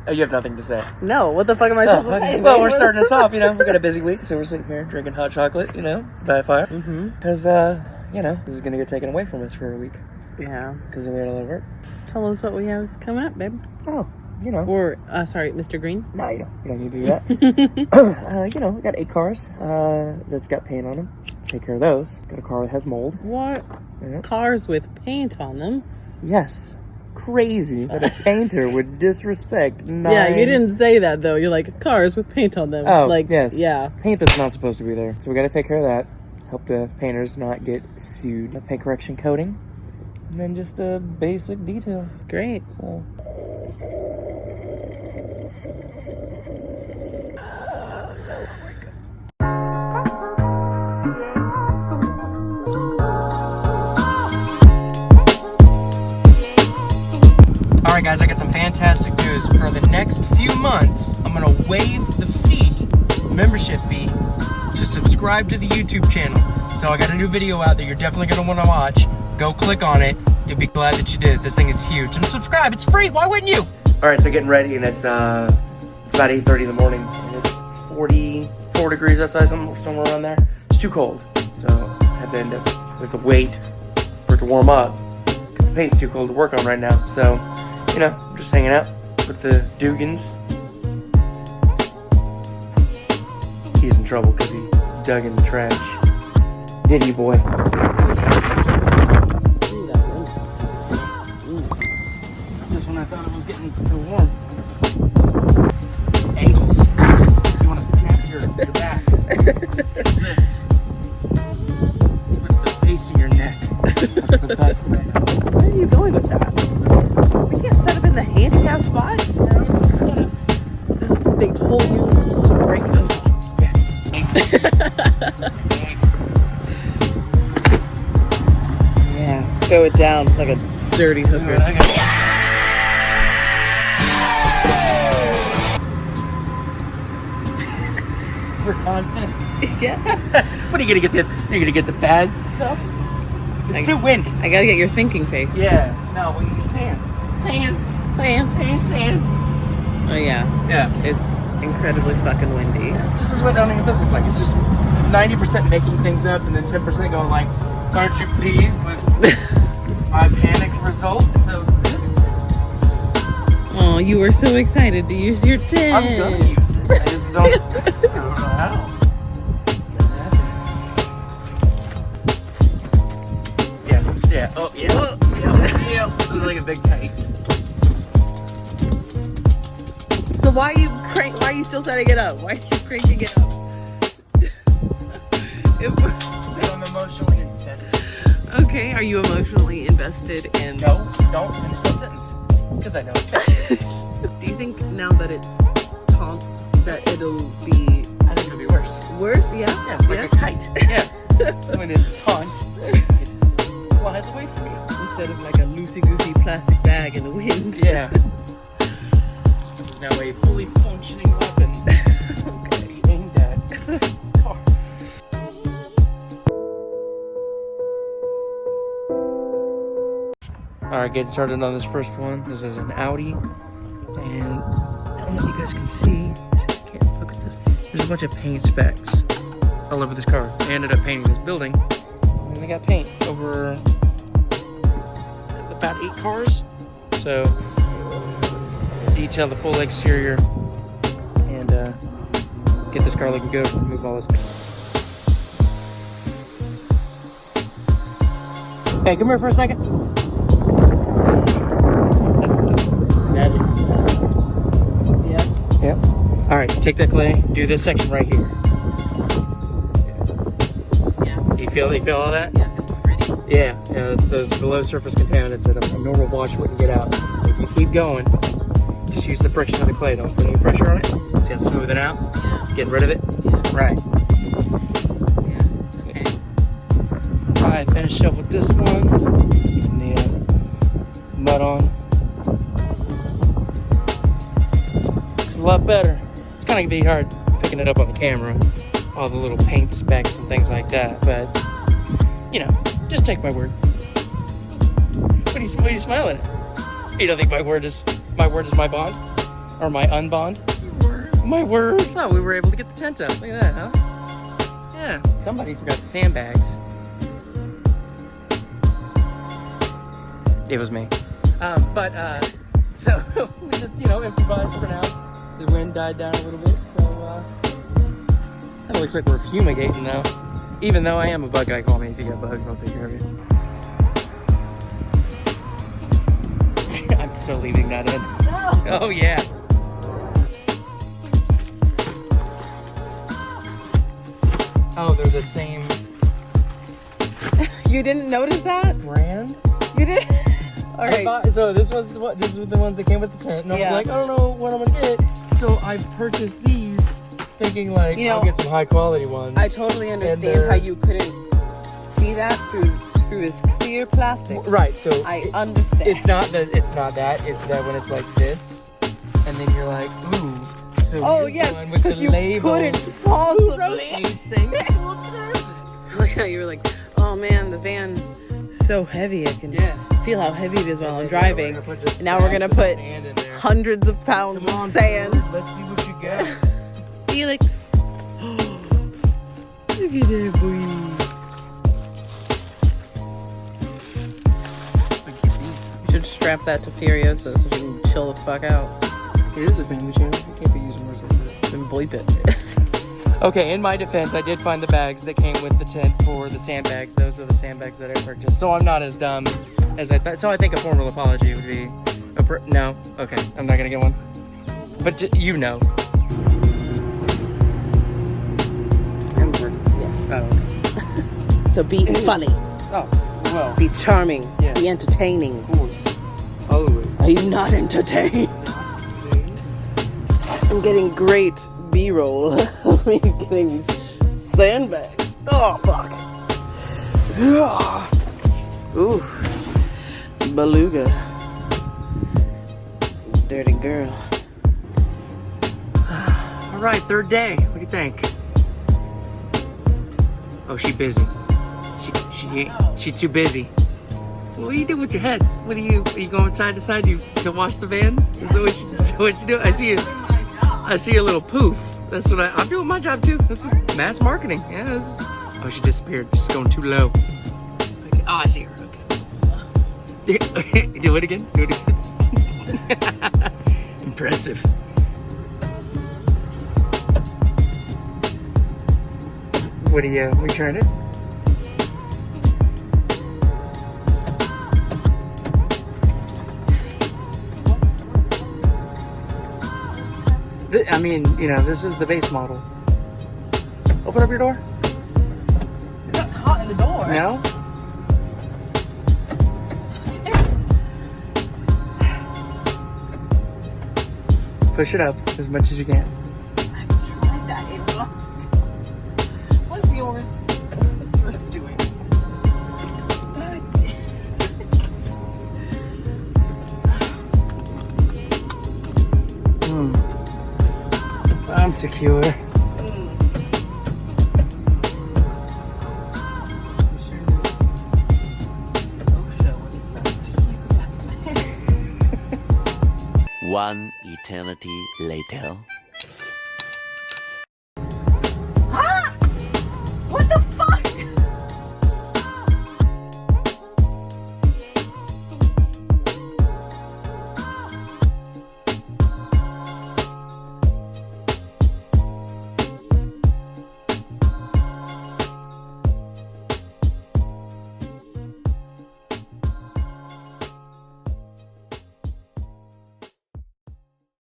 Oh, you have nothing to say. No, what the fuck am I supposed to say? Well, we're starting us off, you know. We got a busy week, so we're sitting here drinking hot chocolate, you know, by fire. Because, you know, this is going to get taken away from us for a week. Yeah. Because we had a lot of work. Tell us what we have coming up, babe. Oh, you know. Or, sorry, Mr. Green. No, you don't need to do that. You know, we got 8 cars that's got paint on them. Take care of those. Got a car that has mold. What? Yeah. Cars with paint on them? Yes. Crazy that a painter would disrespect 9... Yeah, you didn't say that, though. You're like, cars with paint on them. Oh, like, yes. Yeah. Paint that's not supposed to be there. So we got to take care of that. Help the painters not get sued. A paint correction coating. And then just a basic detail. Great. So. Alright guys, I got some fantastic news. For the next few months, I'm going to waive the fee, membership fee, to subscribe to the YouTube channel. So I got a new video out that you're definitely going to want to watch. Go click on it. You'll be glad that you did. This thing is huge. And subscribe, it's free, why wouldn't you? Alright, so getting ready, and it's about 8:30 in the morning, and it's 44 degrees outside, somewhere around there. It's too cold, so I have to wait for it to warm up, because the paint's too cold to work on right now. So, you know, I'm just hanging out with the Dugans. He's in trouble because he dug in the trash. Did he, boy? Just when I thought it was getting too warm. Angles. You want to snap your back. Lift. With the base of your neck. That's the best way. Where are you going with that? We can't set up in the handicap spots. Set up. They told you to break it up. Yes. Yeah. Throw it down like a dirty hooker. For content. Yeah. What are you gonna get? You're gonna get the bad stuff. It's too windy. I gotta get your thinking face. Yeah. No, we need sand. Sand. Sand. Oh yeah. Yeah. It's incredibly fucking windy. Yeah. This is what this is like. It's just 90% making things up, and then 10% going like, "Aren't you pleased with my panicked results of this?" Oh, you were so excited to use your tent. I'm gonna use it. I just don't. I don't know how. Yeah. Oh, yeah. Yeah. It's like a big kite. So why are you still setting it up? Why are you cranking it up? I'm emotionally invested. Okay, are you emotionally invested in... No, don't finish that sentence. Because I know it's fake. Do you think now that it's taunt that it'll be... I think it'll be worse. Worse? Yeah? Yeah, like a kite. Yeah. When it's taunt, it flies away from you. Instead of like a loosey-goosey plastic bag in the wind. Yeah. This is now a fully functioning weapon. Okay. Aimed at cars. Alright, getting started on this first one. This is an Audi. And I don't know if you guys can see. Can't focus this. There's a bunch of paint specks all over this car. They ended up painting this building. And they got paint over about 8 cars. So detail the full exterior and get this car looking good. Remove all this paint. Hey, come here for a second. That's magic. Yeah. Yep. All right, take that clay. Do this section right here. Yeah. You feel all that? Yeah, it's pretty. Yeah, it's those below surface contaminants that a normal wash wouldn't get out. If you keep going, just use the friction of the clay. Don't put any pressure on it. See how smoothing out? Yeah. Get rid of it? Yeah. Right. Yeah. Okay. Alright, finish up with this one. Getting the mud on. Looks a lot better. It's kind of be hard picking it up on the camera. All the little paint specks and things like that, but you know, just take my word. What are you smiling at? You don't think my word is my bond? Or my unbond? My word. Oh, we were able to get the tent up. Look at that, huh? Yeah. Somebody forgot the sandbags. It was me. So we just, improvised for now. The wind died down a little bit, so kind of looks like we're fumigating now. Even though I am a bug guy, call me if you got bugs, I'll take care of you. I'm still leaving that in. No. Oh yeah. Oh, they're the same. You didn't notice that? Brand? You didn't? All right. So this was the ones that came with the tent, and I was like, I don't know what I'm gonna get. So I purchased these, thinking like I'll get some high quality ones. I totally understand how you couldn't see that through this clear plastic. Right. So I understand. It's not that. It's that when it's like this, and then you're like, ooh. So here's the one with the label. Couldn't possibly. Who rotates things? Look how you were like, oh man, the van so heavy. I can feel how heavy it is while I'm driving. And now we're gonna put hundreds of pounds of sand. Let's see what you got. Felix. Look at that boy. You should strap that to Furiosa so we can chill the fuck out. It is a family channel. You can't be using words like that. Then bleep it. Okay, in my defense, I did find the bags that came with the tent for the sandbags. Those are the sandbags that I purchased. So I'm not as dumb as I thought. So I think a formal apology would be... No? Okay, I'm not gonna get one. But you know. Yes. Oh, okay. So be funny. Oh, well. Be charming. Yes. Be entertaining. Of course. Always. Are you not entertained? I'm getting great B-roll of me getting these sandbags. Oh, fuck. Ooh. Beluga. Dirty girl. All right, third day. What do you think? Oh, she busy. She's too busy. What do you do with your head? Are you going side to side to wash the van? Is that what you do? I see a little poof. That's what I'm doing my job too. This is mass marketing. Yeah. Oh, she disappeared. She's going too low. Okay. Oh, I see her. Okay. Do it again. Do it again. Impressive. What are you trying to? I mean, this is the base model. Open up your door. It's hot in the door. No? Push it up as much as you can. I've tried that. What's yours doing? I'm secure. One eternity later.